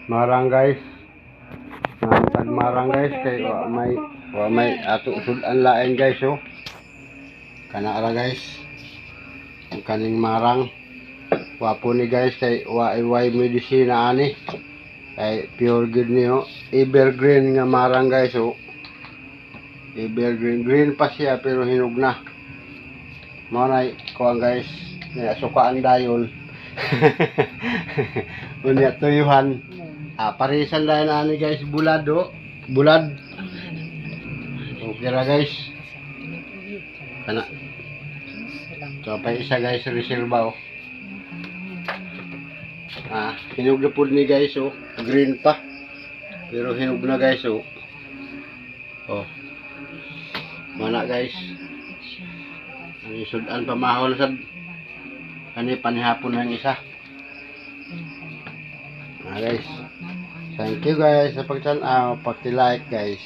Marang guys. Tag marang guys kay wa may ato sudan lain guys oh. Kana ra guys. Ang kaning marang. Wapo ni guys kay way medicina ani. Kay pure good niyo. Evergreen nga marang guys oh. Evergreen green pa siya pero hinog na. Mao nay kuan guys. Nga sukaan dayon. Unya tuyuhan. Parisan dahil ani guys bulad oh. Bulad. Okay ra guys. Kana. So pa isa guys reserva oh. Hinog na po ni guys oh. Green pa. Pero hinog na guys oh. Oh. Mana guys. Sudan pa mahol sa kani panihapon ng isa. Guys. Thank you guys sa pagtanaw, pagti-like guys.